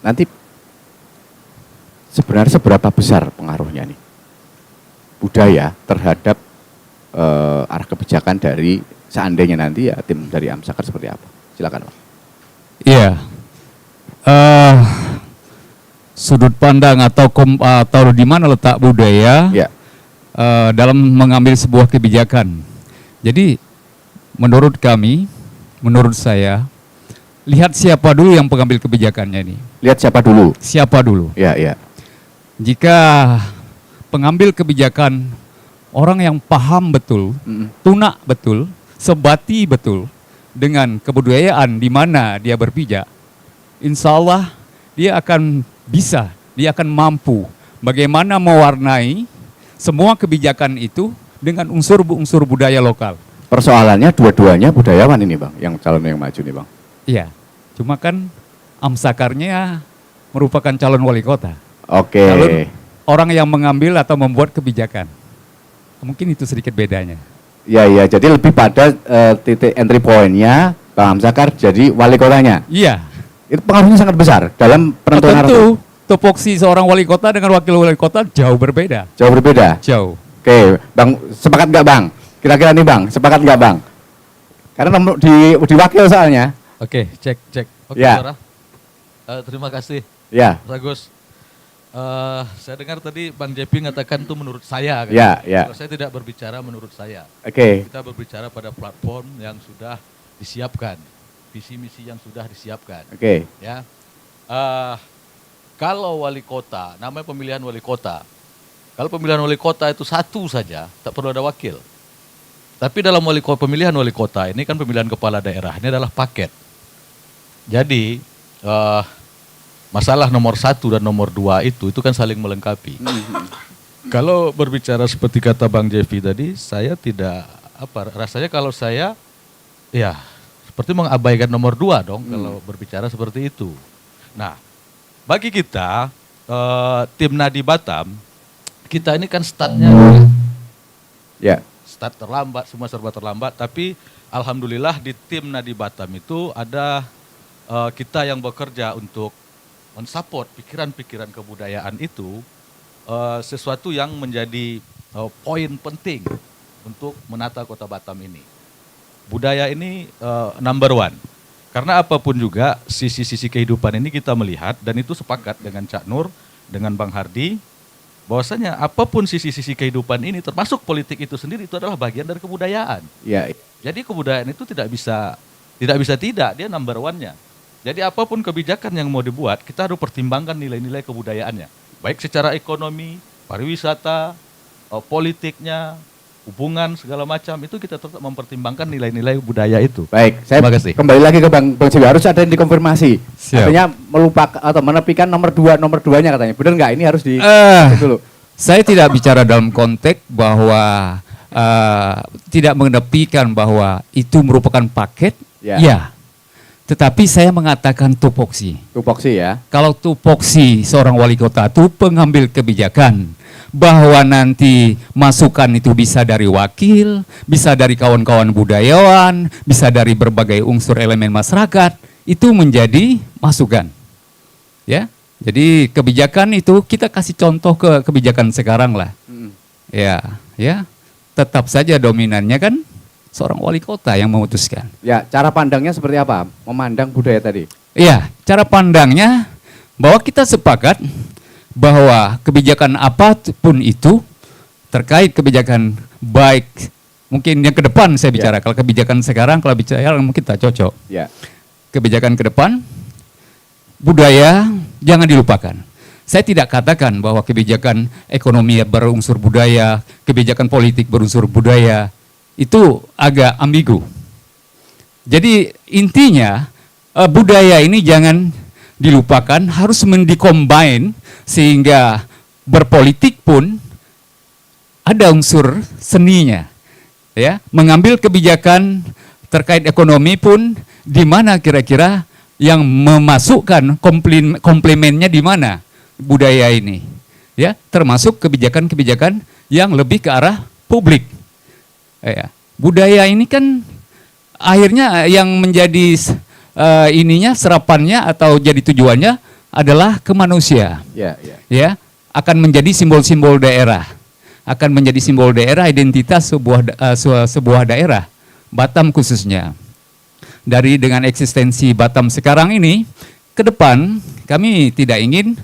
nanti sebenarnya seberapa besar pengaruhnya nih budaya terhadap arah kebijakan dari seandainya nanti ya tim dari Amsakar seperti apa? Silakan Pak. Iya, sudut pandang atau di mana letak budaya Ya, dalam mengambil sebuah kebijakan. Jadi menurut kami, menurut saya, lihat siapa dulu yang pengambil kebijakannya ini. lihat siapa dulu. Siapa dulu? Ya, ya. Jika pengambil kebijakan orang yang paham betul, tunak betul, sebati betul dengan kebudayaan di mana dia berpijak, insya Allah dia akan bisa, dia akan mampu bagaimana mewarnai semua kebijakan itu dengan unsur-unsur budaya lokal. Persoalannya dua-duanya budayawan ini Bang, yang calon yang maju nih Bang. Iya, cuma kan Amsakarnya merupakan calon wali kota. Oke. Calon orang yang mengambil atau membuat kebijakan. Mungkin itu sedikit bedanya. Ya, ya. Jadi lebih pada titik entry point-nya Bang Amsakar jadi wali kotanya. Iya. Itu pengaruhnya sangat besar dalam penentuan Tentu tupoksi seorang wali kota dengan wakil wali kota jauh berbeda. Jauh berbeda. Jauh. Oke, Bang, sepakat nggak Bang? Kira-kira nih Bang, sepakat nggak Bang? Karena di wakil soalnya. Oke, cek. Oke, Ya. Saudara. Terima kasih, Ya, Mas Agus. Saya dengar tadi Bang Jepi mengatakan itu menurut saya. Kan? Ya, ya. Kalau saya tidak berbicara menurut saya. oke. Kita berbicara pada platform yang sudah disiapkan, visi misi yang sudah disiapkan. Oke. Ya, kalau wali kota, namanya pemilihan wali kota. Kalau pemilihan wali kota itu satu saja, tak perlu ada wakil. Tapi dalam pemilihan wali kota ini kan pemilihan kepala daerah ini adalah paket. Jadi masalah nomor 1 dan nomor 2 itu kan saling melengkapi. Kalau berbicara seperti kata Bang Jevi tadi, saya tidak rasanya kalau saya ya seperti mengabaikan nomor 2 dong kalau berbicara seperti itu. Nah, bagi kita tim Nadi Batam, kita ini kan startnya Ya. start terlambat, semua serba terlambat, tapi alhamdulillah di tim Nadi Batam itu ada kita yang bekerja untuk mensupport pikiran-pikiran kebudayaan itu, sesuatu yang menjadi poin penting untuk menata kota Batam ini. Budaya ini number one. Karena apapun juga sisi-sisi kehidupan ini kita melihat, dan itu sepakat dengan Cak Nur, dengan Bang Hardi, bahwasanya apapun sisi-sisi kehidupan ini, termasuk politik itu sendiri, itu adalah bagian dari kebudayaan. Ya. Jadi kebudayaan itu tidak bisa tidak, dia number one-nya. Jadi apapun kebijakan yang mau dibuat, kita harus pertimbangkan nilai-nilai kebudayaannya. Baik secara ekonomi, pariwisata, politiknya, hubungan, segala macam, itu kita tetap mempertimbangkan nilai-nilai budaya itu. Baik, saya Terima kasih. kembali lagi ke Bang Jewi, harus ada yang dikonfirmasi. Siap. Artinya melupakan atau menepikan nomor 2-nya katanya. Benar nggak? Ini harus di dulu. Saya tidak bicara dalam konteks bahwa tidak mengedepikan bahwa itu merupakan paket. Ya. Ya. Tetapi saya mengatakan tupoksi. Tupoksi ya. Kalau tupoksi seorang wali kota itu pengambil kebijakan bahwa nanti masukan itu bisa dari wakil, bisa dari kawan-kawan budayawan, bisa dari berbagai unsur elemen masyarakat, itu menjadi masukan. Ya. Jadi kebijakan itu kita kasih contoh ke kebijakan sekarang lah. Ya. Tetap saja dominannya kan seorang wali kota yang memutuskan. Ya, cara pandangnya seperti apa? Memandang budaya tadi. Iya, cara pandangnya bahwa kita sepakat bahwa kebijakan apapun itu terkait kebijakan baik, mungkin yang ke depan saya bicara, kalau kebijakan sekarang, kalau bicara mungkin tak cocok. Ya. Kebijakan ke depan, budaya jangan dilupakan. Saya tidak katakan bahwa kebijakan ekonomi berunsur budaya, kebijakan politik berunsur budaya, itu agak ambigu. Jadi intinya budaya ini jangan dilupakan, harus mendicombine sehingga berpolitik pun ada unsur seninya. Ya, mengambil kebijakan terkait ekonomi pun di mana kira-kira yang memasukkan komplemennya di mana budaya ini. Ya, termasuk kebijakan-kebijakan yang lebih ke arah publik. Ya. Budaya ini kan akhirnya yang menjadi ininya serapannya atau jadi tujuannya adalah ke manusia. Ya, ya. Ya, akan menjadi simbol-simbol daerah, akan menjadi simbol daerah, identitas sebuah daerah, Batam khususnya. Dengan eksistensi Batam sekarang ini, ke depan kami tidak ingin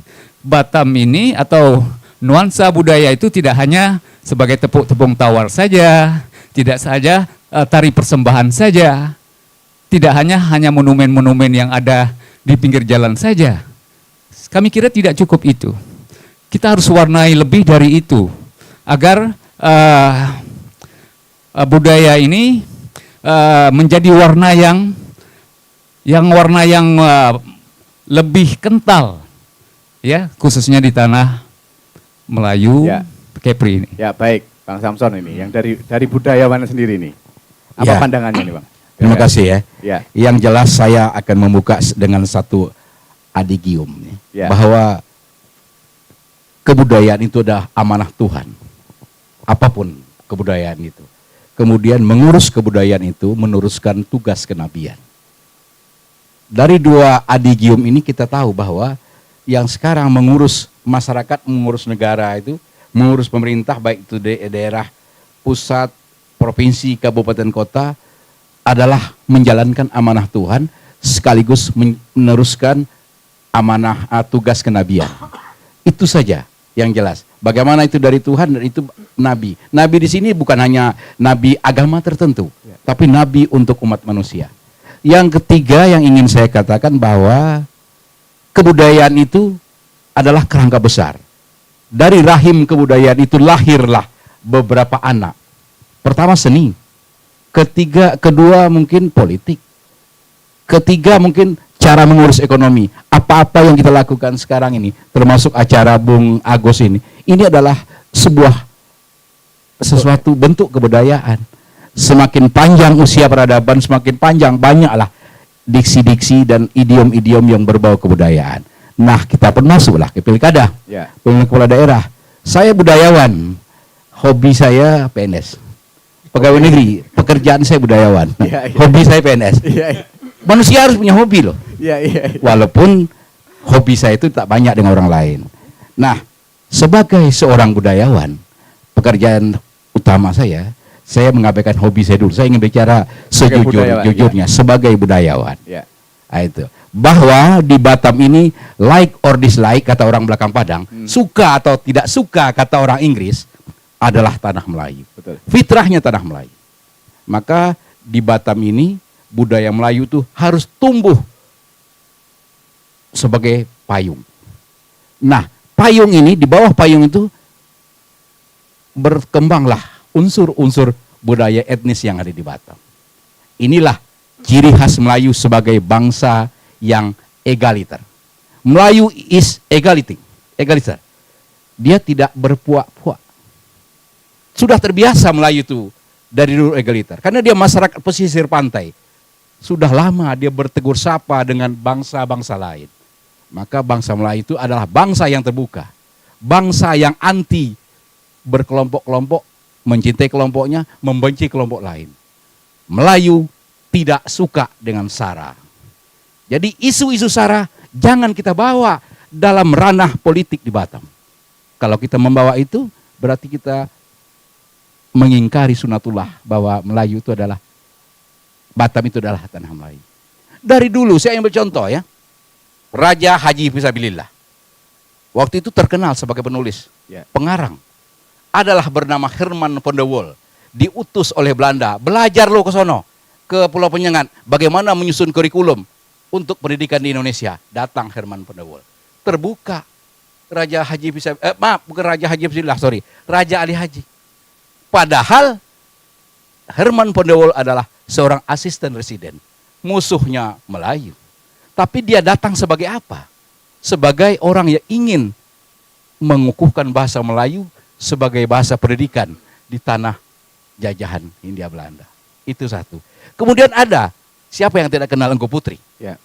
Batam ini atau nuansa budaya itu tidak hanya sebagai tepung tawar saja, tidak saja tari persembahan saja, tidak hanya monumen-monumen yang ada di pinggir jalan saja. Kami kira tidak cukup itu. Kita harus warnai lebih dari itu agar budaya ini menjadi warna yang lebih kental, ya, khususnya di tanah Melayu, Ya. Kepri ini. Ya, baik, Bang Samson ini, yang dari budayawan sendiri nih. Apa Ya. pandangannya nih, Bang? Terima kasih ya. Ya. Yang jelas saya akan membuka dengan satu adigium nih, Ya. bahwa kebudayaan itu adalah amanah Tuhan. Apapun kebudayaan itu. Kemudian mengurus kebudayaan itu meneruskan tugas kenabian. Dari dua adigium ini kita tahu bahwa yang sekarang mengurus masyarakat, mengurus negara itu, mengurus pemerintah baik itu daerah, pusat, provinsi, kabupaten, kota, adalah menjalankan amanah Tuhan sekaligus meneruskan amanah tugas kenabian. Itu saja yang jelas. Bagaimana itu dari Tuhan dan itu nabi. Nabi di sini bukan hanya nabi agama tertentu, tapi nabi untuk umat manusia. Yang ketiga yang ingin saya katakan bahwa kebudayaan itu adalah kerangka besar. Dari rahim kebudayaan itu lahirlah beberapa anak. Pertama seni, kedua mungkin politik, ketiga mungkin cara mengurus ekonomi. Apa-apa yang kita lakukan sekarang ini, termasuk acara Bung Agus ini adalah sesuatu bentuk kebudayaan. Semakin panjang usia peradaban, semakin panjang banyaklah diksi-diksi dan idiom-idiom yang berbau kebudayaan. Nah, kita pun masuklah ke pilkada, Ya. pemilihan kepala daerah. Saya budayawan, hobi saya PNS. Pegawai negeri, pekerjaan saya budayawan. Ya, ya. Hobi saya PNS. Iya, iya. Manusia harus punya hobi loh. Iya, iya. Walaupun hobi saya itu tak banyak dengan orang lain. Nah, sebagai seorang budayawan, pekerjaan utama saya mengabaikan hobi saya dulu. Saya ingin bicara Sebagai budayawan, sejujurnya sebagai budayawan. Ya. Nah, itu. Bahwa di Batam ini like or dislike kata orang belakang Padang, suka atau tidak suka kata orang Inggris, adalah tanah Melayu. Betul. Fitrahnya tanah Melayu. Maka di Batam ini budaya Melayu itu harus tumbuh sebagai payung. Nah, payung ini, di bawah payung itu berkembanglah unsur-unsur budaya etnis yang ada di Batam. Inilah ciri khas Melayu sebagai bangsa yang egaliter. Melayu is egaliter. Dia tidak berpuak-puak. Sudah terbiasa Melayu itu dari dulu egaliter. Karena dia masyarakat pesisir pantai. Sudah lama dia bertegur sapa dengan bangsa-bangsa lain. Maka bangsa Melayu itu adalah bangsa yang terbuka. Bangsa yang anti berkelompok-kelompok, mencintai kelompoknya, membenci kelompok lain. Melayu tidak suka dengan SARA. Jadi isu-isu SARA jangan kita bawa dalam ranah politik di Batam. Kalau kita membawa itu, berarti kita mengingkari sunatullah bahwa Melayu itu adalah, Batam itu adalah tanah Melayu. Dari dulu saya ambil contoh ya, Raja Haji Fisabilillah. Waktu itu terkenal sebagai penulis, Ya. pengarang. Adalah bernama Herman van der Wal. Diutus oleh Belanda, belajar lo ke sono, ke Pulau Penyengat, bagaimana menyusun kurikulum untuk pendidikan di Indonesia. Datang Herman van der Wal. Terbuka Raja Haji bukan Raja Haji Fisabilillah, Raja Ali Haji. Padahal Herman van der Wal adalah seorang asisten residen, musuhnya Melayu. Tapi dia datang sebagai apa? Sebagai orang yang ingin mengukuhkan bahasa Melayu sebagai bahasa pendidikan di tanah jajahan Hindia Belanda. Itu satu. Kemudian ada, siapa yang tidak kenal Engku Putri? Ya.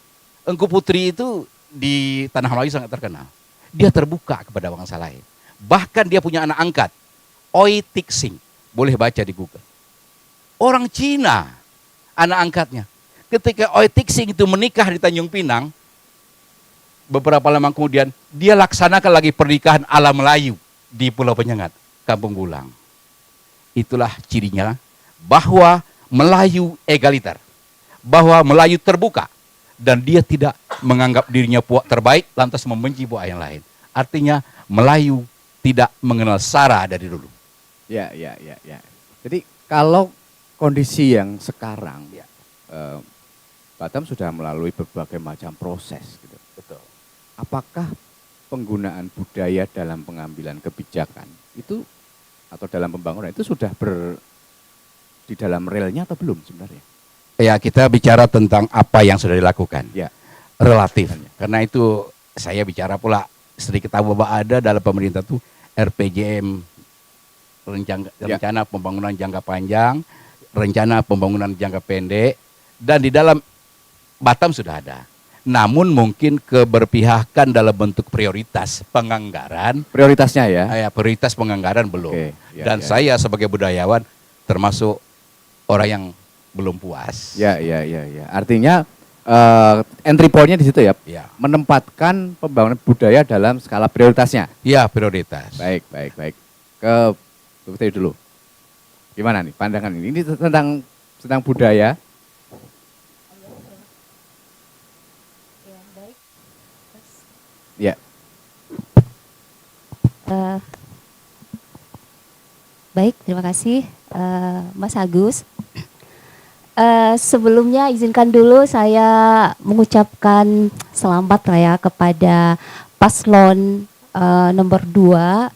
Engku Putri itu di tanah Melayu sangat terkenal. Dia terbuka kepada bangsa lain. Bahkan dia punya anak angkat, Oi Tixing. Boleh baca di Google. Orang Cina, anak angkatnya. Ketika Oi Tixing itu menikah di Tanjung Pinang, beberapa lama kemudian dia laksanakan lagi pernikahan ala Melayu di Pulau Penyengat, Kampung Bulang. Itulah cirinya bahwa Melayu egaliter, bahwa Melayu terbuka, dan dia tidak menganggap dirinya puak terbaik lantas membenci puak yang lain. Artinya Melayu tidak mengenal sara dari dulu. Ya. Jadi kalau kondisi yang sekarang, Ya. Batam sudah melalui berbagai macam proses, gitu. Betul. Apakah penggunaan budaya dalam pengambilan kebijakan itu atau dalam pembangunan itu sudah di dalam relnya atau belum sebenarnya? Ya, kita bicara tentang apa yang sudah dilakukan. Ya. Relatif. Karena itu saya bicara pula sedikit tahu bahwa ada dalam pemerintah itu RPJM, rencana pembangunan jangka panjang, rencana pembangunan jangka pendek, dan di dalam Batam sudah ada. Namun mungkin keberpihakan dalam bentuk prioritas penganggaran. Prioritasnya ya? Prioritas penganggaran belum. Oke, ya, Dan saya sebagai budayawan termasuk orang yang belum puas. Ya. Artinya entry point-nya di situ ya? Ya. Menempatkan pembangunan budaya dalam skala prioritasnya? Ya, prioritas. Baik. Ke Bu Putri dulu. Gimana nih pandangan ini? Ini tentang budaya. Ya. Baik, terima kasih Mas Agus. Sebelumnya izinkan dulu saya mengucapkan selamat ya kepada paslon nomor 2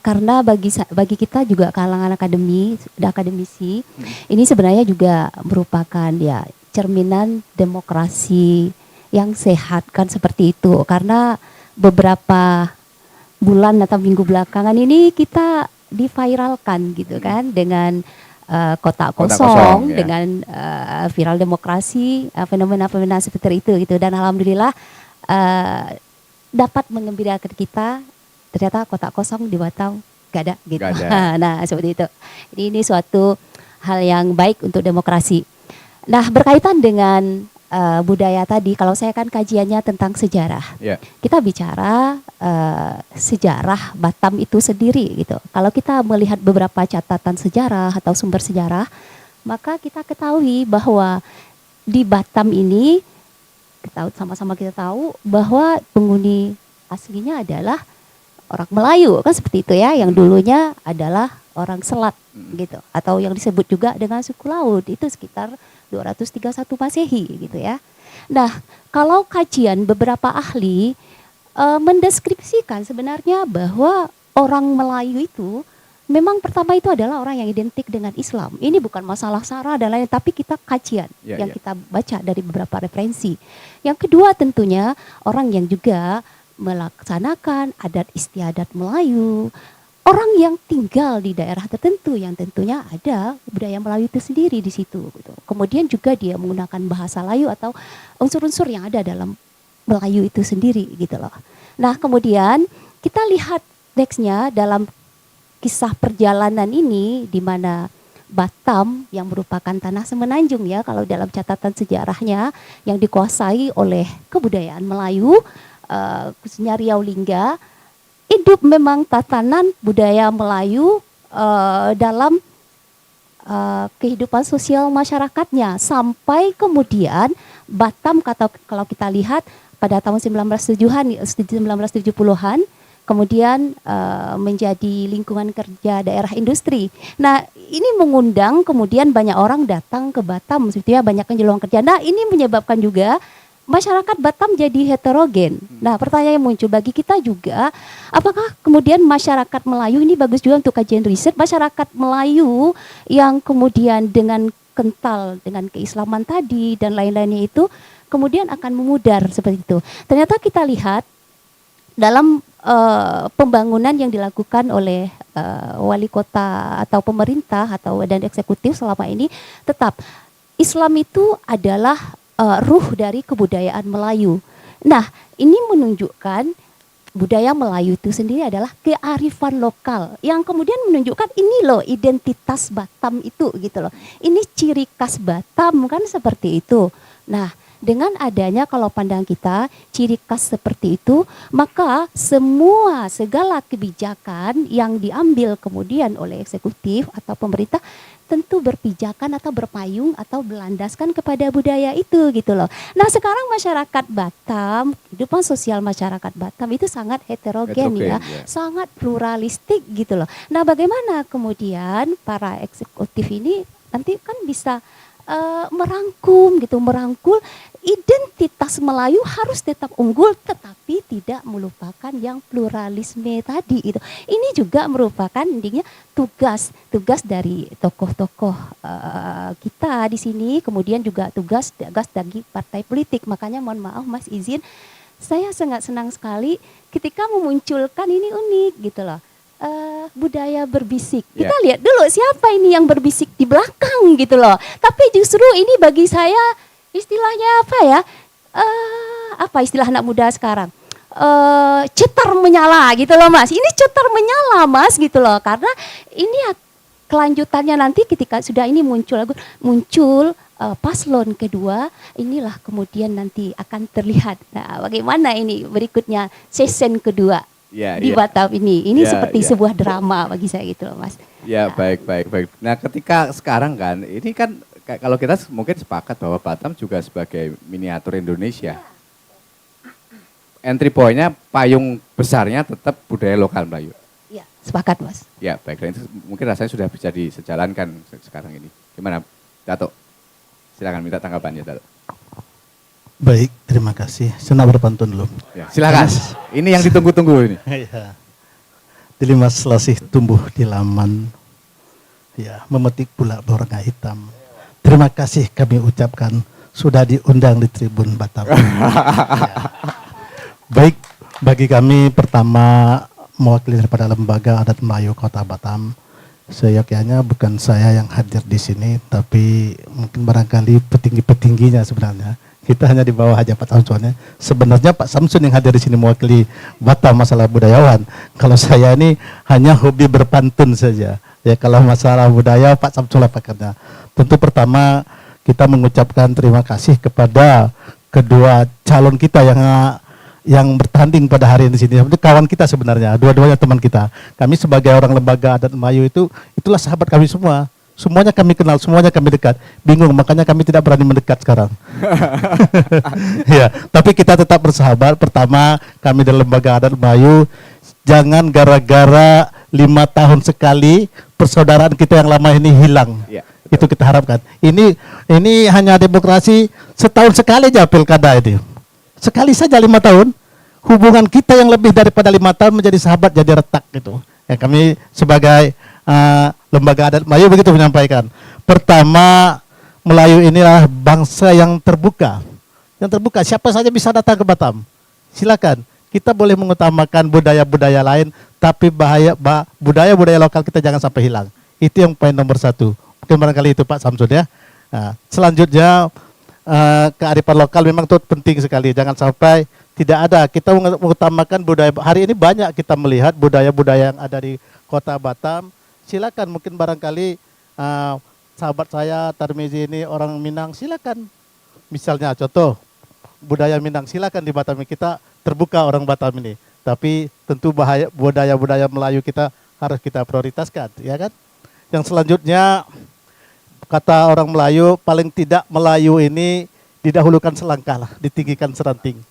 karena bagi kita juga kalangan akademisi ini sebenarnya juga merupakan ya cerminan demokrasi yang sehat kan seperti itu, karena beberapa bulan atau minggu belakangan ini kita diviralkan gitu kan dengan kotak kosong, ya. dengan viral demokrasi, fenomena-fenomena seperti itu gitu, dan alhamdulillah dapat mengembirakan kita, ternyata kotak kosong di Batam gak ada gitu. Gak ada. Nah seperti itu. Ini suatu hal yang baik untuk demokrasi. Nah berkaitan dengan budaya tadi, kalau saya kan kajiannya tentang sejarah. Ya. Kita bicara sejarah Batam itu sendiri gitu. Kalau kita melihat beberapa catatan sejarah atau sumber sejarah, maka kita ketahui bahwa di Batam ini sama-sama kita tahu bahwa penghuni aslinya adalah orang Melayu kan seperti itu ya, yang dulunya adalah orang Selat gitu, atau yang disebut juga dengan suku laut, itu sekitar 231 Masehi gitu ya. Nah, kalau kajian beberapa ahli mendeskripsikan sebenarnya bahwa orang Melayu itu memang pertama itu adalah orang yang identik dengan Islam. Ini bukan masalah sara dan lain, tapi kita kajian yang kita baca dari beberapa referensi. Yang kedua tentunya orang yang juga melaksanakan adat istiadat Melayu, orang yang tinggal di daerah tertentu yang tentunya ada budaya Melayu itu sendiri di situ gitu. Kemudian juga dia menggunakan bahasa Melayu atau unsur-unsur yang ada dalam Melayu itu sendiri gitu loh. Nah, kemudian kita lihat nextnya dalam kisah perjalanan ini, di mana Batam yang merupakan tanah semenanjung ya, kalau dalam catatan sejarahnya yang dikuasai oleh kebudayaan Melayu, khususnya Riau Lingga, hidup memang tatanan budaya Melayu dalam kehidupan sosial masyarakatnya, sampai kemudian Batam kalau kita lihat pada tahun 1970-an kemudian menjadi lingkungan kerja daerah industri. Nah, ini mengundang kemudian banyak orang datang ke Batam, sebetulnya banyak peluang kerja. Nah, ini menyebabkan juga masyarakat Batam jadi heterogen. Nah, pertanyaan yang muncul bagi kita juga, apakah kemudian masyarakat Melayu, ini bagus juga untuk kajian riset, masyarakat Melayu yang kemudian dengan kental dengan keislaman tadi dan lain-lainnya itu kemudian akan memudar seperti itu. Ternyata kita lihat dalam pembangunan yang dilakukan oleh wali kota atau pemerintah dan eksekutif selama ini, tetap Islam itu adalah ruh dari kebudayaan Melayu. Nah, ini menunjukkan budaya Melayu itu sendiri adalah kearifan lokal yang kemudian menunjukkan ini loh identitas Batam itu gitu loh. Ini ciri khas Batam kan seperti itu. Nah, dengan adanya kalau pandang kita ciri khas seperti itu, maka segala kebijakan yang diambil kemudian oleh eksekutif atau pemerintah tentu berpijakan atau berpayung atau berlandaskan kepada budaya itu gitu loh. Nah sekarang masyarakat Batam, kehidupan sosial masyarakat Batam itu sangat heterogen ya, sangat pluralistik gitu loh. Nah bagaimana kemudian para eksekutif ini nanti kan bisa merangkul identitas Melayu harus tetap unggul tetapi tidak melupakan yang pluralisme tadi itu. Ini juga merupakan intinya tugas dari tokoh-tokoh kita di sini, kemudian juga tugas dari partai politik. Makanya mohon maaf Mas izin, saya sangat senang sekali ketika memunculkan ini unik gitu loh. Budaya berbisik. Kita lihat dulu siapa ini yang berbisik di belakang gitu loh. Tapi justru ini bagi saya istilahnya apa ya? Apa istilah anak muda sekarang? Cetar menyala gitu loh Mas. Ini cetar menyala Mas gitu loh. Karena ini kelanjutannya nanti ketika sudah ini muncul paslon kedua, inilah kemudian nanti akan terlihat. Nah, bagaimana ini berikutnya season kedua. Di Batam ini seperti sebuah drama bagi saya gitu loh Mas. Baik. Nah ketika sekarang kan, ini kan kalau kita mungkin sepakat bahwa Batam juga sebagai miniatur Indonesia. Entry point-nya, payung besarnya tetap budaya lokal Melayu. Iya, sepakat Mas. Ya baik, dan itu mungkin rasanya sudah bisa disejalankan sekarang ini. Gimana Dato? Silakan minta tanggapannya Dato. Baik, terima kasih. Senang berpantun dulu. Ya, silakan. Ini yang ditunggu-tunggu ini. Ya. Dili Mas Selasih tumbuh di laman, ya, memetik pula berwarna hitam. Terima kasih kami ucapkan sudah diundang di Tribun Batam. Ya. Baik, bagi kami pertama mewakili daripada Lembaga Adat Melayu Kota Batam, seyogyanya bukan saya yang hadir di sini, tapi mungkin barangkali petinggi-petingginya sebenarnya. Kita hanya di bawah aja Pak Samsunnya. Sebenarnya Pak Samsun yang hadir di sini mewakili Batam masalah budayawan. Kalau saya ini hanya hobi berpantun saja. Ya kalau masalah budaya Pak Samsun lah pakainya. Tentu pertama kita mengucapkan terima kasih kepada kedua calon kita yang bertanding pada hari ini di sini. Itu kawan kita sebenarnya, dua-duanya teman kita. Kami sebagai orang lembaga adat Melayu itulah sahabat kami semua. Semuanya kami kenal, semuanya kami dekat. Bingung, makanya kami tidak berani mendekat sekarang. Ya, tapi kita tetap bersahabat. Pertama, kami dari Lembaga Adat Melayu, jangan gara-gara 5 tahun sekali persaudaraan kita yang lama ini hilang. Ya, itu kita harapkan. Ini hanya demokrasi setahun sekali aja pilkada ini. Sekali saja 5 tahun, hubungan kita yang lebih daripada 5 tahun menjadi sahabat jadi retak gitu. Ya, kami sebagai Lembaga Adat Melayu begitu menyampaikan. Pertama, Melayu inilah bangsa yang terbuka. Yang terbuka, siapa saja bisa datang ke Batam. Silakan. Kita boleh mengutamakan budaya-budaya lain, tapi budaya-budaya lokal kita jangan sampai hilang. Itu yang poin nomor 1. Mungkin barangkali itu Pak Samsud ya. Nah, selanjutnya kearifan lokal memang itu penting sekali. Jangan sampai tidak ada. Kita mengutamakan budaya. Hari ini banyak kita melihat budaya-budaya yang ada di Kota Batam. Silakan, mungkin barangkali sahabat saya Tarmizi ini orang Minang, silakan. Misalnya contoh budaya Minang, silakan di Batam ini, kita terbuka orang Batam ini. Tapi tentu budaya-budaya Melayu kita harus kita prioritaskan, ya kan? Yang selanjutnya kata orang Melayu, paling tidak Melayu ini didahulukan selangkah lah, ditinggikan seranting.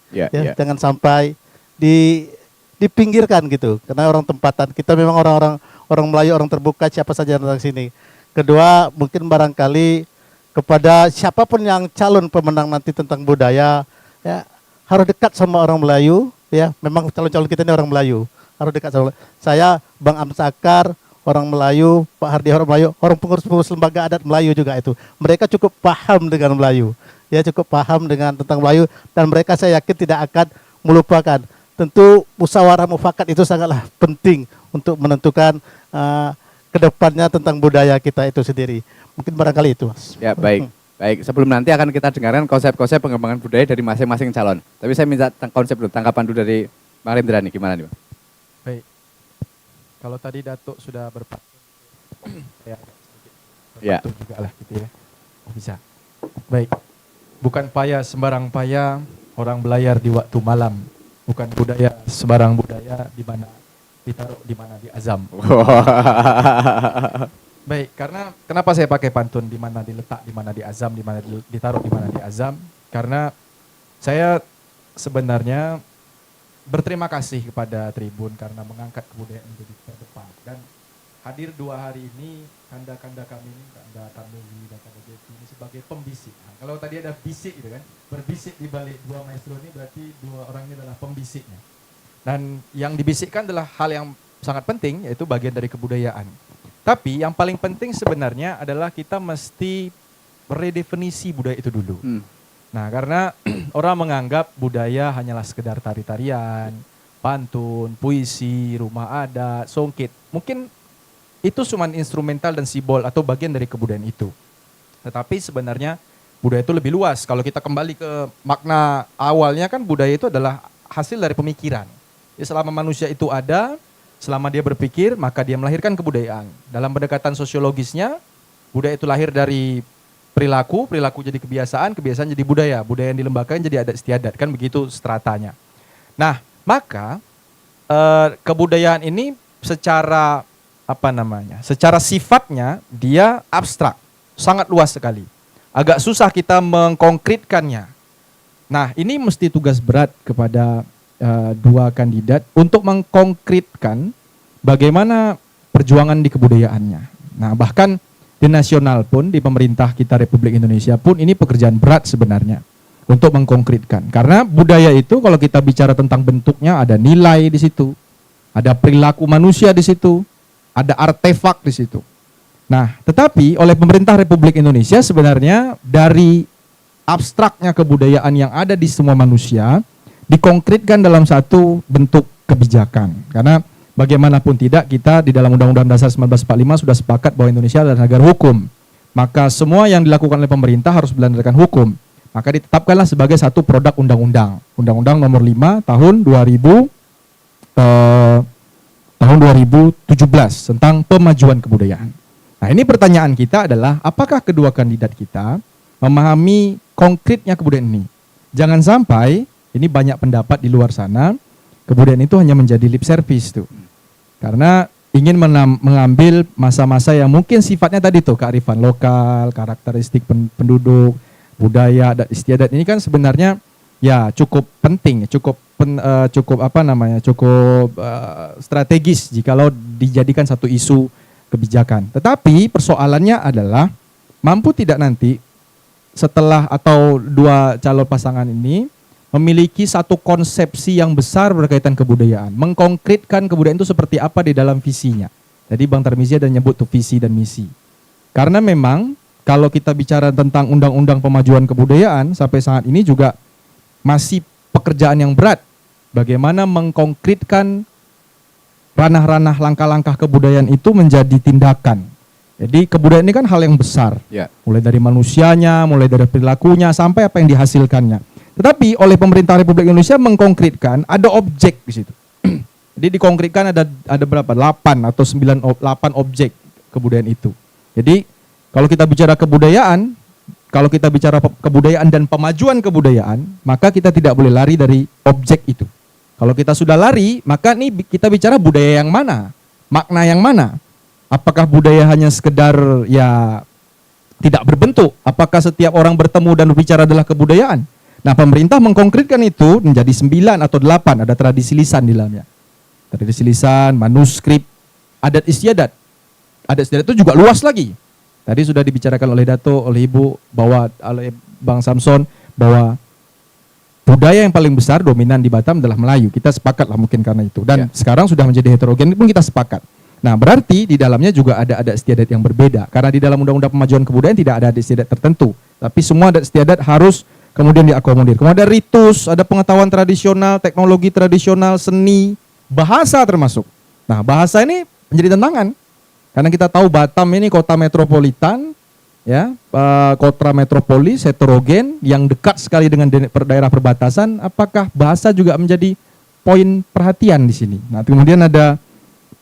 Jangan sampai dipinggirkan gitu, karena orang tempatan. Kita memang orang Melayu, orang terbuka, siapa saja yang datang sini. Kedua, mungkin barangkali kepada siapapun yang calon pemenang nanti tentang budaya, ya harus dekat sama orang Melayu. Ya, memang calon-calon kita ini orang Melayu, harus dekat sama. Saya Bang Amsakar, orang Melayu, Pak Hardi orang Melayu, orang pengurus-pengurus lembaga adat Melayu juga itu. Mereka cukup paham dengan Melayu, ya cukup paham dengan tentang Melayu, dan mereka saya yakin tidak akan melupakan. Tentu musyawarah mufakat itu sangatlah penting untuk menentukan kedepannya tentang budaya kita itu sendiri. Mungkin barangkali itu, Mas. Ya, baik. Baik, sebelum nanti akan kita dengarkan konsep-konsep pengembangan budaya dari masing-masing calon. Tapi saya minta konsep dulu, tanggapan dulu dari Bang Rendra nih, gimana nih, Bang? Baik. Kalau tadi Datuk sudah berpantun, ya, ya. juga lah gitu ya. Bisa. Baik. bukan paya sembarang paya orang belayar di waktu malam. Bukan budaya sembarang budaya di mana ditaruh di mana di azam. Baik, karena kenapa saya pakai pantun di mana diletak, di mana di azam, di mana ditaruh, di mana di azam? Karena saya sebenarnya berterima kasih kepada Tribun karena mengangkat kebudayaan menjadi terdepan. Dan hadir 2 hari ini, kanda-kanda kami ini, kanda Tamili dan kanda Jeti ini sebagai pembisik. Nah, kalau tadi ada bisik gitu kan, berbisik di balik 2 maestro ini berarti 2 orang ini adalah pembisiknya. Dan yang dibisikkan adalah hal yang sangat penting, yaitu bagian dari kebudayaan. Tapi yang paling penting sebenarnya adalah kita mesti redefinisi budaya itu dulu. Nah, karena orang menganggap budaya hanyalah sekedar tari-tarian, pantun, puisi, rumah adat, songket. Mungkin itu cuma instrumental dan simbol atau bagian dari kebudayaan itu. Tetapi sebenarnya budaya itu lebih luas. Kalau kita kembali ke makna awalnya kan budaya itu adalah hasil dari pemikiran. Jadi selama manusia itu ada, selama dia berpikir, maka dia melahirkan kebudayaan. Dalam pendekatan sosiologisnya, budaya itu lahir dari perilaku, perilaku jadi kebiasaan, kebiasaan jadi budaya, budaya yang dilembagakan jadi adat istiadat, kan begitu stratanya. Nah, maka kebudayaan ini secara secara sifatnya dia abstrak, sangat luas sekali. Agak susah kita mengkonkretkannya. Nah, ini mesti tugas berat kepada 2 kandidat untuk mengkonkretkan bagaimana perjuangan di kebudayaannya. Nah, bahkan di nasional pun, di pemerintah kita Republik Indonesia pun ini pekerjaan berat sebenarnya untuk mengkonkretkan. Karena budaya itu kalau kita bicara tentang bentuknya ada nilai di situ, ada perilaku manusia di situ, ada artefak di situ. Nah, tetapi oleh pemerintah Republik Indonesia sebenarnya dari abstraknya kebudayaan yang ada di semua manusia dikonkretkan dalam satu bentuk kebijakan. Karena bagaimanapun tidak, kita di dalam Undang-Undang Dasar 1945 sudah sepakat bahwa Indonesia adalah negara hukum. Maka semua yang dilakukan oleh pemerintah harus berdasarkan hukum. Maka ditetapkanlah sebagai satu produk undang-undang. Undang-Undang nomor 5 tahun 2017 tentang pemajuan kebudayaan. Nah, ini pertanyaan kita adalah apakah kedua kandidat kita memahami konkretnya kebudayaan ini? Jangan sampai ini banyak pendapat di luar sana, kebudayaan itu hanya menjadi lip service tuh. Karena ingin mengambil masa-masa yang mungkin sifatnya tadi tuh kearifan lokal, karakteristik penduduk, budaya, adat istiadat ini kan sebenarnya ya cukup penting, cukup strategis jikalau dijadikan satu isu kebijakan. Tetapi persoalannya adalah mampu tidak nanti setelah atau 2 calon pasangan ini memiliki satu konsepsi yang besar berkaitan kebudayaan, mengkonkretkan kebudayaan itu seperti apa di dalam visinya. Jadi Bang Tarmizi ada nyebut tuh visi dan misi. Karena memang kalau kita bicara tentang undang-undang pemajuan kebudayaan sampai saat ini juga masih pekerjaan yang berat. Bagaimana mengkonkretkan ranah-ranah langkah-langkah kebudayaan itu menjadi tindakan. Jadi kebudayaan ini kan hal yang besar. Mulai dari manusianya, mulai dari perilakunya sampai apa yang dihasilkannya. Tetapi oleh pemerintah Republik Indonesia mengkonkretkan ada objek di situ. Jadi dikonkretkan ada berapa? 8 atau 8 objek kebudayaan itu. Jadi kalau kita bicara kebudayaan, kalau kita bicara kebudayaan dan pemajuan kebudayaan, maka kita tidak boleh lari dari objek itu. Kalau kita sudah lari, maka nih kita bicara budaya yang mana? Makna yang mana? Apakah budaya hanya sekedar ya tidak berbentuk? Apakah setiap orang bertemu dan berbicara adalah kebudayaan? Nah, pemerintah mengkonkretkan itu menjadi 9 atau 8, ada tradisi lisan di dalamnya. Tradisi lisan, manuskrip, adat istiadat. Adat istiadat itu juga luas lagi. Tadi sudah dibicarakan oleh Dato, oleh Ibu, bahwa oleh Bang Samson, bahwa budaya yang paling besar dominan di Batam adalah Melayu. Kita sepakat lah mungkin karena itu. Dan sekarang sudah menjadi heterogen pun kita sepakat. Nah, berarti di dalamnya juga ada adat istiadat yang berbeda. Karena di dalam Undang-Undang Pemajuan Kebudayaan tidak ada adat istiadat tertentu. Tapi semua adat istiadat harus kemudian diakomodir. Kemudian ada ritus, ada pengetahuan tradisional, teknologi tradisional, seni, bahasa termasuk. Nah, bahasa ini menjadi tantangan. Karena kita tahu Batam ini kota metropolitan, ya, kota metropolis, heterogen, yang dekat sekali dengan daerah perbatasan. Apakah bahasa juga menjadi poin perhatian di sini? Nah, kemudian ada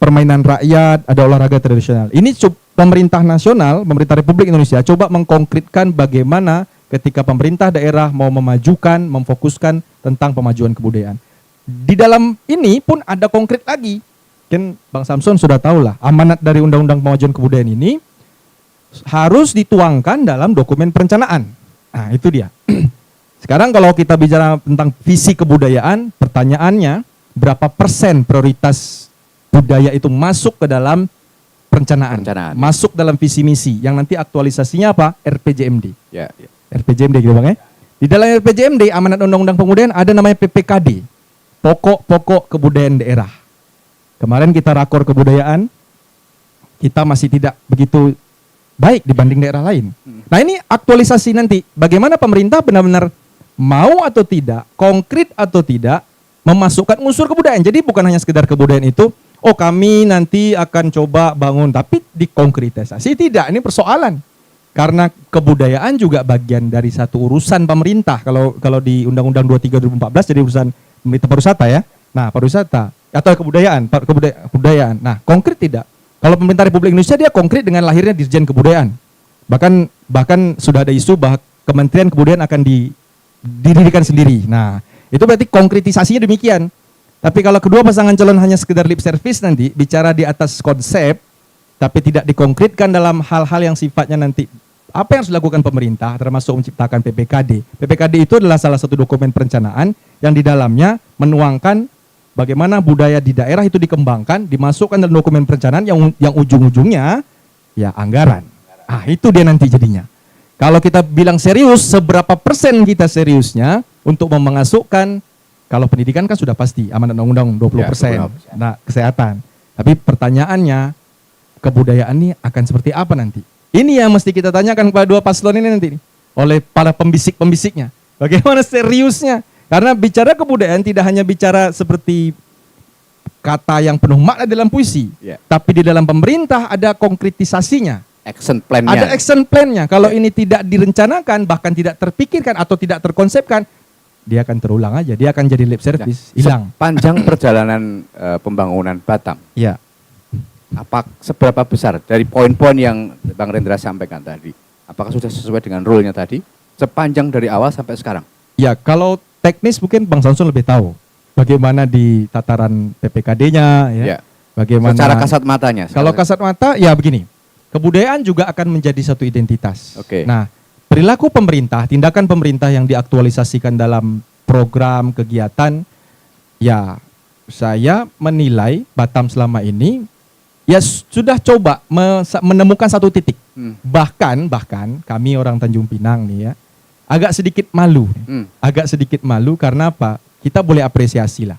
permainan rakyat, ada olahraga tradisional. Ini pemerintah nasional, pemerintah Republik Indonesia coba mengkonkretkan bagaimana ketika pemerintah daerah mau memajukan, memfokuskan tentang pemajuan kebudayaan. Di dalam ini pun ada konkret lagi. Kan Bang Samson sudah tahu lah, amanat dari Undang-Undang Pemajuan Kebudayaan ini harus dituangkan dalam dokumen perencanaan. Nah, itu dia. Sekarang kalau kita bicara tentang visi kebudayaan, pertanyaannya berapa persen prioritas budaya itu masuk ke dalam perencanaan, masuk dalam visi misi yang nanti aktualisasinya apa? RPJMD. Ya. RPJMD gitu Bang ya. Di dalam RPJMD amanat Undang-Undang Kebudayaan ada namanya PPKD, pokok-pokok kebudayaan daerah. Kemarin kita rakor kebudayaan, kita masih tidak begitu baik dibanding daerah lain. Nah ini aktualisasi nanti, bagaimana pemerintah benar-benar mau atau tidak, konkret atau tidak, memasukkan unsur kebudayaan. Jadi bukan hanya sekedar kebudayaan itu, oh kami nanti akan coba bangun, tapi dikonkretisasi tidak, ini persoalan. Karena kebudayaan juga bagian dari satu urusan pemerintah. Kalau di Undang-Undang 23 2014 jadi urusan pemerintah pariwisata ya. Nah, pariwisata atau kebudayaan. Nah, konkret tidak. Kalau pemerintah Republik Indonesia dia konkret dengan lahirnya Dirjen Kebudayaan. Bahkan sudah ada isu bahwa Kementerian Kebudayaan akan didirikan sendiri. Nah, itu berarti konkretisasinya demikian. Tapi kalau kedua pasangan calon hanya sekedar lip service nanti bicara di atas konsep tapi tidak dikonkretkan dalam hal-hal yang sifatnya nanti apa yang harus dilakukan pemerintah termasuk menciptakan PPKD. PPKD itu adalah salah satu dokumen perencanaan yang di dalamnya menuangkan bagaimana budaya di daerah itu dikembangkan, dimasukkan dalam dokumen perencanaan yang ujung-ujungnya ya anggaran. Ah, itu dia nanti jadinya. Kalau kita bilang serius, seberapa persen kita seriusnya untuk memasukkan, kalau pendidikan kan sudah pasti amanat undang-undang 20%. Nah, kesehatan. Tapi pertanyaannya, kebudayaan ini akan seperti apa nanti? Ini yang mesti kita tanyakan kepada dua paslon ini nanti oleh para pembisik-pembisiknya. Bagaimana seriusnya? Karena bicara kebudayaan tidak hanya bicara seperti kata yang penuh makna dalam puisi, tapi di dalam pemerintah ada konkretisasinya. Action plan-nya. Ada action plan-nya. Kalau ini tidak direncanakan, bahkan tidak terpikirkan atau tidak terkonsepkan, dia akan terulang aja. Dia akan jadi lip service, hilang. Panjang perjalanan pembangunan Batam. Ya. Seberapa besar dari poin-poin yang Bang Rendra sampaikan tadi? Apakah sudah sesuai dengan rule-nya tadi? Sepanjang dari awal sampai sekarang? Ya, kalau teknis mungkin Bang Samson lebih tahu bagaimana di tataran PPKD-nya, ya. Bagaimana secara kasat matanya? Kalau kasat mata, ya begini. Kebudayaan juga akan menjadi satu identitas. Nah, perilaku pemerintah, tindakan pemerintah yang diaktualisasikan dalam program kegiatan, ya saya menilai Batam selama ini ya sudah coba menemukan satu titik. Bahkan kami orang Tanjung Pinang nih ya, agak sedikit malu. Agak sedikit malu karena apa? Kita boleh apresiasi lah.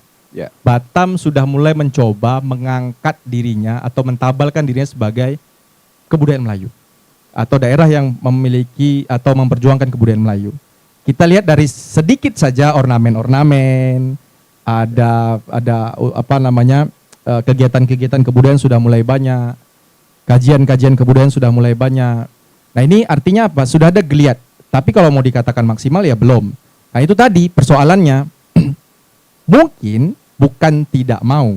Batam sudah mulai mencoba mengangkat dirinya atau mentabalkan dirinya sebagai kebudayaan Melayu. Atau daerah yang memiliki atau memperjuangkan kebudayaan Melayu. Kita lihat dari sedikit saja ornamen-ornamen, ada apa namanya, kegiatan-kegiatan kebudayaan sudah mulai banyak, kajian-kajian kebudayaan sudah mulai banyak. Nah ini artinya apa? Sudah ada geliat. Tapi kalau mau dikatakan maksimal ya belum. Nah itu tadi persoalannya. Mungkin bukan tidak mau,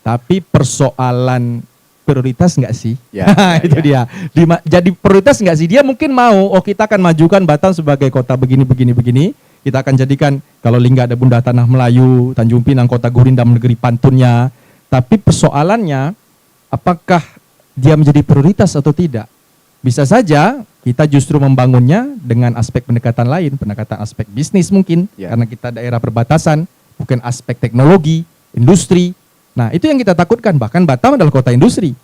tapi persoalan prioritas nggak sih? Itu dia. Jadi prioritas nggak sih? Dia mungkin mau, oh kita akan majukan Batam sebagai kota begini. Kita akan jadikan kalau Lingga ada Bunda Tanah Melayu, Tanjung Pinang kota gurindam negeri pantunnya. Tapi persoalannya, apakah dia menjadi prioritas atau tidak? Bisa saja kita justru membangunnya dengan aspek pendekatan lain, pendekatan aspek bisnis mungkin, karena kita daerah perbatasan, bukan aspek teknologi, industri. Nah itu yang kita takutkan, bahkan Batam adalah kota industri.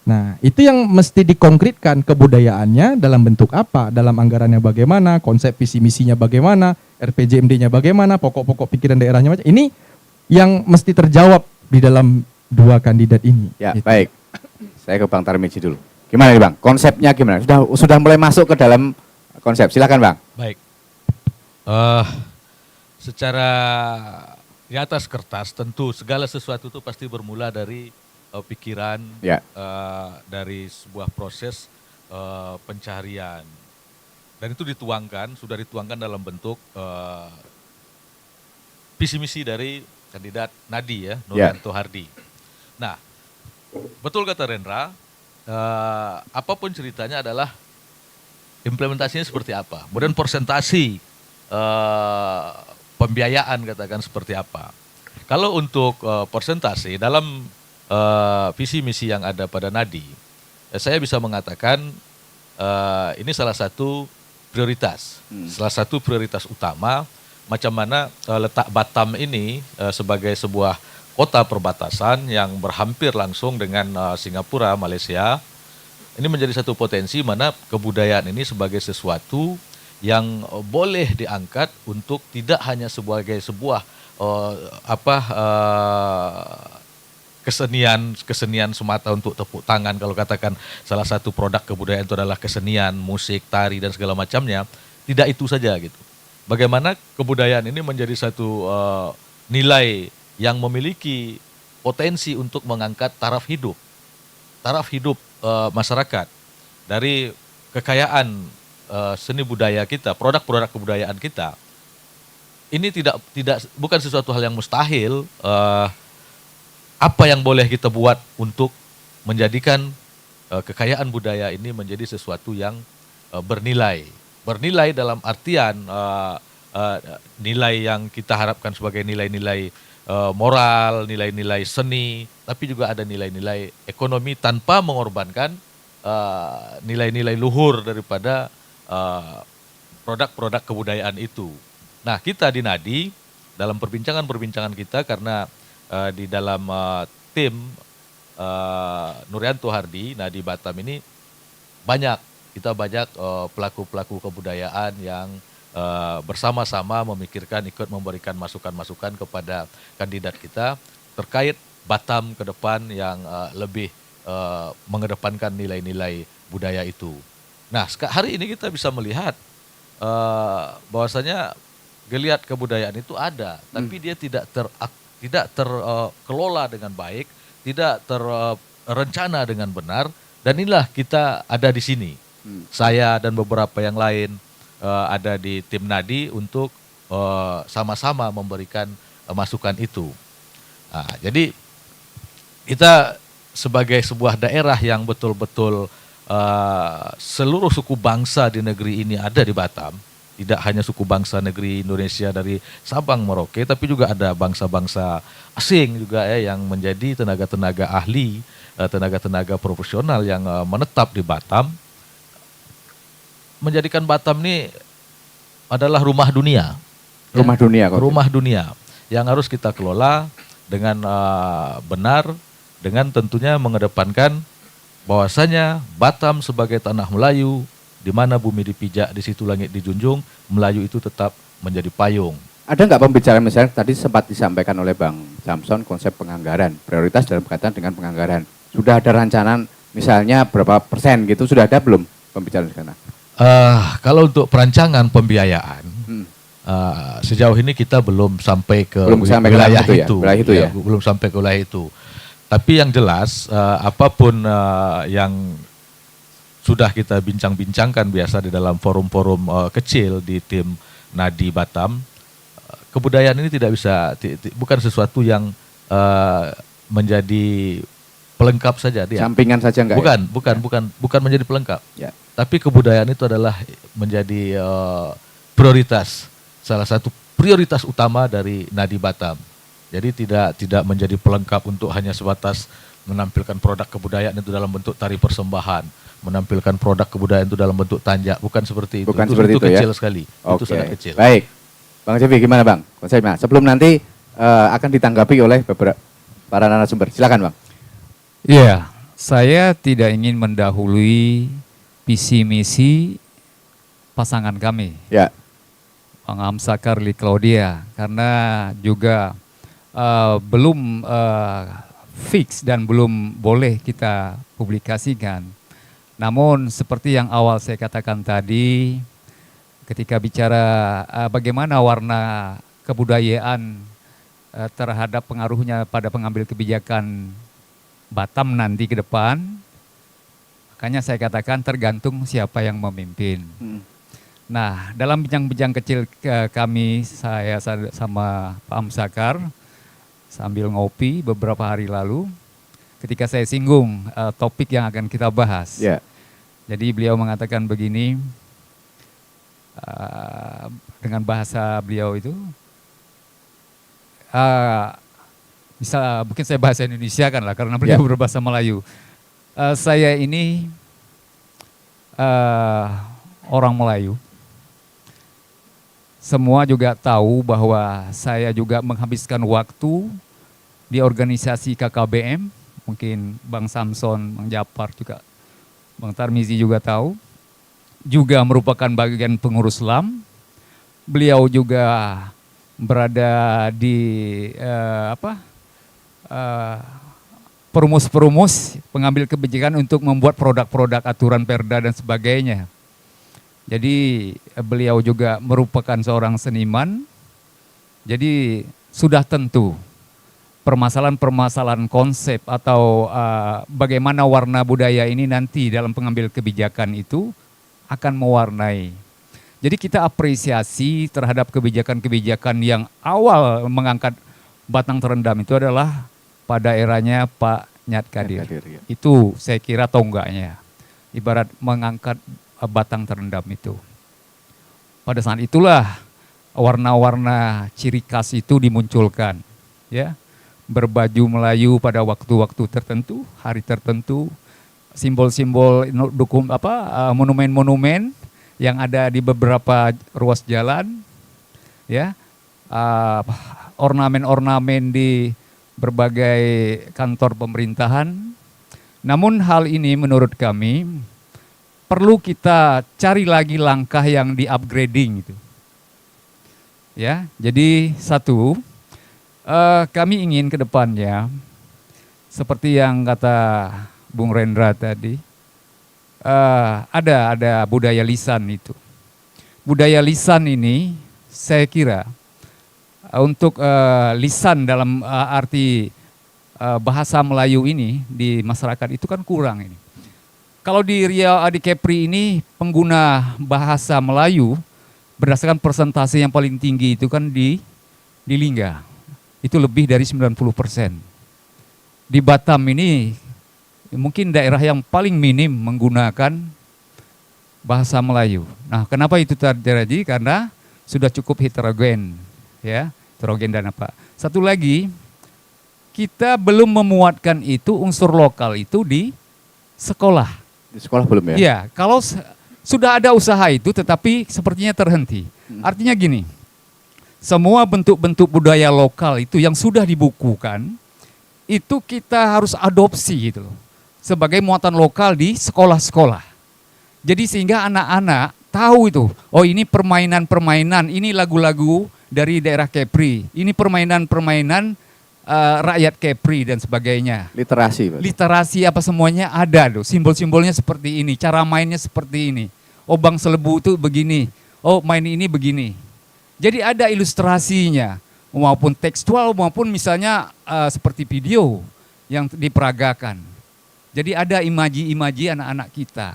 Nah itu yang mesti dikonkretkan kebudayaannya dalam bentuk apa, dalam anggarannya bagaimana, konsep visi misinya bagaimana, RPJMD-nya bagaimana, pokok-pokok pikiran daerahnya macam. Ini yang mesti terjawab di dalam dua kandidat ini. Ya gitu. Baik, saya ke Bang Tarmizi dulu. Gimana nih Bang, konsepnya gimana? Sudah mulai masuk ke dalam konsep, silakan Bang. Baik, secara di atas kertas tentu segala sesuatu itu pasti bermula dari pikiran, dari sebuah proses pencarian. Dan itu sudah dituangkan dalam bentuk visi misi dari kandidat Nadi ya, Nuryanto Hardi. Nah, betul kata Rendra, apapun ceritanya adalah implementasinya seperti apa, kemudian persentasi pembiayaan katakan seperti apa. Kalau untuk persentase dalam visi misi yang ada pada Nadi, saya bisa mengatakan ini salah satu prioritas, salah satu prioritas utama. Macam mana letak Batam ini sebagai sebuah kota perbatasan yang berhampir langsung dengan Singapura, Malaysia. Ini menjadi satu potensi mana kebudayaan ini sebagai sesuatu yang boleh diangkat untuk tidak hanya sebagai sebuah kesenian semata untuk tepuk tangan. Kalau katakan salah satu produk kebudayaan itu adalah kesenian, musik, tari dan segala macamnya, tidak itu saja gitu. Bagaimana kebudayaan ini menjadi satu nilai yang memiliki potensi untuk mengangkat taraf hidup masyarakat dari kekayaan seni budaya kita, produk-produk kebudayaan kita. Ini bukan sesuatu hal yang mustahil. Apa yang boleh kita buat untuk menjadikan kekayaan budaya ini menjadi sesuatu yang bernilai dalam artian nilai yang kita harapkan sebagai nilai-nilai moral, nilai-nilai seni, tapi juga ada nilai-nilai ekonomi tanpa mengorbankan nilai-nilai luhur daripada produk-produk kebudayaan itu. Nah, kita di Nadi dalam perbincangan kita karena di dalam tim Nurianto Hardi Nadi Batam ini kita banyak pelaku-pelaku kebudayaan yang bersama-sama memikirkan, ikut memberikan masukan-masukan kepada kandidat kita terkait Batam ke depan yang lebih mengedepankan nilai-nilai budaya itu. Nah, hari ini kita bisa melihat bahwasanya geliat kebudayaan itu ada, tapi dia tidak terkelola dengan baik, tidak terencana dengan benar, dan inilah kita ada di sini. Saya dan beberapa yang lain ada di tim Nadi untuk sama-sama memberikan masukan itu. Nah, jadi kita sebagai sebuah daerah yang betul-betul seluruh suku bangsa di negeri ini ada di Batam, tidak hanya suku bangsa negeri Indonesia dari Sabang Merauke, tapi juga ada bangsa-bangsa asing juga yang menjadi tenaga-tenaga ahli, tenaga-tenaga profesional yang menetap di Batam, menjadikan Batam ini adalah rumah dunia. Rumah dunia yang harus kita kelola dengan benar, dengan tentunya mengedepankan bahwasanya Batam sebagai tanah Melayu, di mana bumi dipijak, di situ langit dijunjung, Melayu itu tetap menjadi payung. Ada nggak pembicaraan misalnya tadi sempat disampaikan oleh Bang Samson konsep penganggaran, prioritas dalam kaitan dengan penganggaran. Sudah ada rancangan misalnya berapa persen gitu, sudah ada belum pembicaraan di sana? Kalau untuk perancangan pembiayaan, sejauh ini kita belum sampai ke wilayah itu ya. Belum sampai ke wilayah itu. Tapi yang jelas apapun yang sudah kita bincang-bincangkan biasa di dalam forum-forum kecil di tim Nadi Batam, kebudayaan ini bukan sesuatu yang menjadi pelengkap saja dia. Sampingan saja enggak? Bukan menjadi pelengkap. Ya. Tapi kebudayaan itu adalah menjadi prioritas, salah satu prioritas utama dari Nadi Batam. Jadi tidak menjadi pelengkap untuk hanya sebatas menampilkan produk kebudayaan itu dalam bentuk tari persembahan, menampilkan produk kebudayaan itu dalam bentuk tanjak, bukan seperti itu. Itu kecil sekali. Oke. Itu sangat kecil. Baik, Bang Cepi gimana Bang? Konsepnya sebelum nanti akan ditanggapi oleh beberapa para narasumber. Silakan Bang. Iya, saya tidak ingin mendahului visi misi pasangan kami. Ya. Bang Hamsa Karli Claudia, karena juga belum fix dan belum boleh kita publikasikan. Namun seperti yang awal saya katakan tadi, ketika bicara bagaimana warna kebudayaan terhadap pengaruhnya pada pengambil kebijakan Batam nanti ke depan, makanya saya katakan tergantung siapa yang memimpin. Nah, dalam bincang-bincang kecil kami, saya sama Pak Amsakar, sambil ngopi beberapa hari lalu, ketika saya singgung topik yang akan kita bahas. Yeah. Jadi beliau mengatakan begini, dengan bahasa beliau itu, bisa mungkin saya bahasa Indonesia kan lah karena beliau berbahasa Melayu. Saya ini orang Melayu. Semua juga tahu bahwa saya juga menghabiskan waktu di organisasi KKBM. Mungkin Bang Samson, Bang Japar juga, Bang Tarmizi juga tahu. Juga merupakan bagian pengurus LAM. Beliau juga berada di perumus-perumus pengambil kebijakan untuk membuat produk-produk aturan perda dan sebagainya. Jadi beliau juga merupakan seorang seniman. Jadi sudah tentu permasalahan-permasalahan konsep atau bagaimana warna budaya ini nanti dalam pengambil kebijakan itu akan mewarnai. Jadi kita apresiasi terhadap kebijakan-kebijakan yang awal mengangkat batang terendam itu adalah pada eranya Pak Nyat Kadir. Ya. Itu saya kira tonggaknya. Ibarat mengangkat batang terendam itu. Pada saat itulah warna-warna ciri khas itu dimunculkan. Ya, berbaju Melayu pada waktu-waktu tertentu, hari tertentu, simbol-simbol monumen-monumen yang ada di beberapa ruas jalan, ya, ornamen-ornamen di berbagai kantor pemerintahan. Namun hal ini menurut kami perlu kita cari lagi langkah yang di-upgrading gitu. Ya, jadi satu, kami ingin ke depannya seperti yang kata Bung Rendra tadi, ada budaya lisan itu. Budaya lisan ini saya kira untuk lisan dalam arti bahasa Melayu ini di masyarakat itu kan kurang ini. Kalau di Riau di Kepri ini pengguna bahasa Melayu berdasarkan persentase yang paling tinggi itu kan di Lingga. Itu lebih dari 90%. Di Batam ini mungkin daerah yang paling minim menggunakan bahasa Melayu. Nah, kenapa itu terjadi? Karena sudah cukup heterogen, ya, heterogen dan apa. Satu lagi, kita belum memuatkan itu unsur lokal itu di sekolah. Di sekolah belum ya? Iya, kalau sudah ada usaha itu tetapi sepertinya terhenti. Artinya gini, semua bentuk-bentuk budaya lokal itu yang sudah dibukukan, itu kita harus adopsi gitu loh. Sebagai muatan lokal di sekolah-sekolah. Jadi sehingga anak-anak tahu itu, oh ini permainan-permainan, ini lagu-lagu dari daerah Kepri, ini permainan-permainan rakyat Kepri dan sebagainya. Literasi. Pak. Literasi apa semuanya ada loh, simbol-simbolnya seperti ini, cara mainnya seperti ini. Oh Bang Selebu itu begini, oh main ini begini. Jadi ada ilustrasinya, maupun tekstual maupun misalnya seperti video yang diperagakan. Jadi ada imaji-imaji anak-anak kita.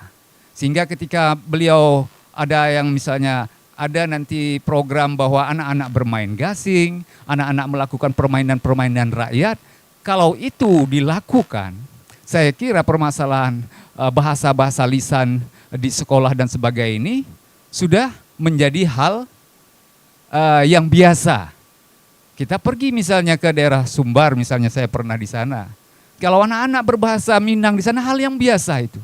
Sehingga ketika beliau ada yang misalnya ada nanti program bahwa anak-anak bermain gasing, anak-anak melakukan permainan-permainan rakyat. Kalau itu dilakukan, saya kira permasalahan bahasa-bahasa lisan di sekolah dan sebagainya ini sudah menjadi hal yang biasa. Kita pergi misalnya ke daerah Sumbar, misalnya saya pernah di sana. Kalau anak-anak berbahasa Minang di sana hal yang biasa itu.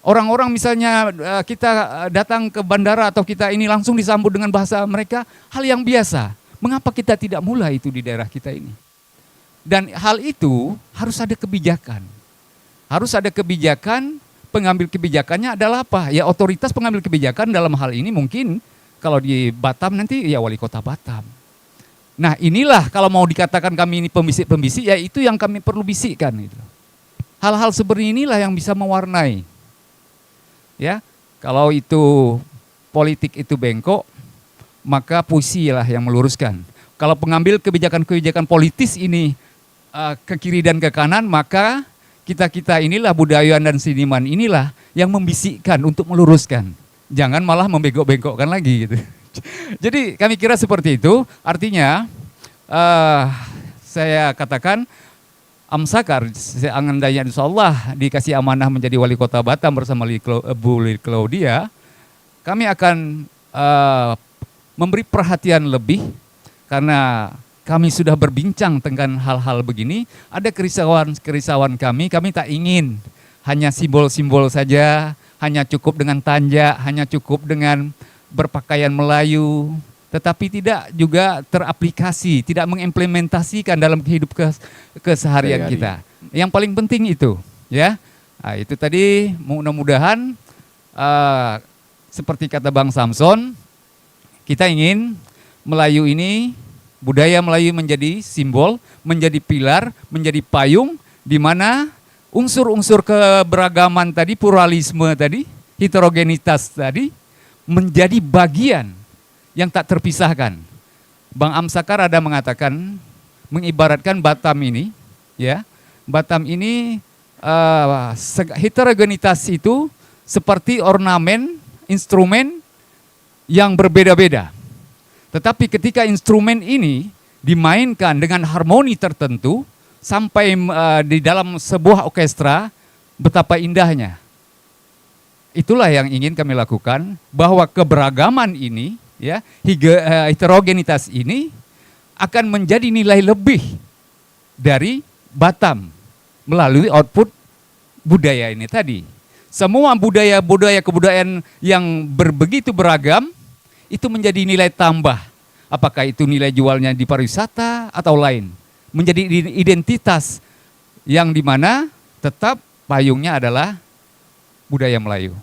Orang-orang misalnya kita datang ke bandara atau kita ini langsung disambut dengan bahasa mereka, hal yang biasa. Mengapa kita tidak mulai itu di daerah kita ini? Dan hal itu harus ada kebijakan. Harus ada kebijakan, pengambil kebijakannya adalah apa? Ya otoritas pengambil kebijakan dalam hal ini mungkin kalau di Batam nanti ya wali kota Batam. Nah inilah kalau mau dikatakan kami ini pembisik-pembisik, ya itu yang kami perlu bisikkan. Gitu. Hal-hal seperti inilah yang bisa mewarnai. Ya, kalau itu politik itu bengkok, maka puisi lah yang meluruskan. Kalau pengambil kebijakan-kebijakan politis ini ke kiri dan ke kanan, maka kita inilah budayawan dan seniman inilah yang membisikkan untuk meluruskan. Jangan malah membengkok-bengkokkan lagi gitu. Jadi kami kira seperti itu, artinya saya katakan Amsakar, Angandanya insyaallah dikasih amanah menjadi wali kota Batam bersama Bu Claudia, kami akan memberi perhatian lebih karena kami sudah berbincang tentang hal-hal begini. Ada kerisauan kami tak ingin hanya simbol-simbol saja, hanya cukup dengan tanja, hanya cukup dengan berpakaian Melayu, tetapi tidak juga teraplikasi, tidak mengimplementasikan dalam kehidupan keseharian kita. Yang paling penting itu, ya. Nah, itu tadi mudah-mudahan seperti kata Bang Samson, kita ingin Melayu ini, budaya Melayu menjadi simbol, menjadi pilar, menjadi payung di mana unsur-unsur keberagaman tadi, pluralisme tadi, heterogenitas tadi menjadi bagian yang tak terpisahkan. Bang Amsakar ada mengatakan, mengibaratkan Batam ini, ya, Batam ini heterogenitas itu seperti ornamen, instrumen yang berbeda-beda. Tetapi ketika instrumen ini dimainkan dengan harmoni tertentu sampai di dalam sebuah orkestra, betapa indahnya. Itulah yang ingin kami lakukan, bahwa keberagaman ini, ya, heterogenitas ini akan menjadi nilai lebih dari Batam melalui output budaya ini tadi. Semua kebudayaan yang begitu beragam itu menjadi nilai tambah. Apakah itu nilai jualnya di pariwisata atau lain. Menjadi identitas yang dimana tetap payungnya adalah budaya Melayu.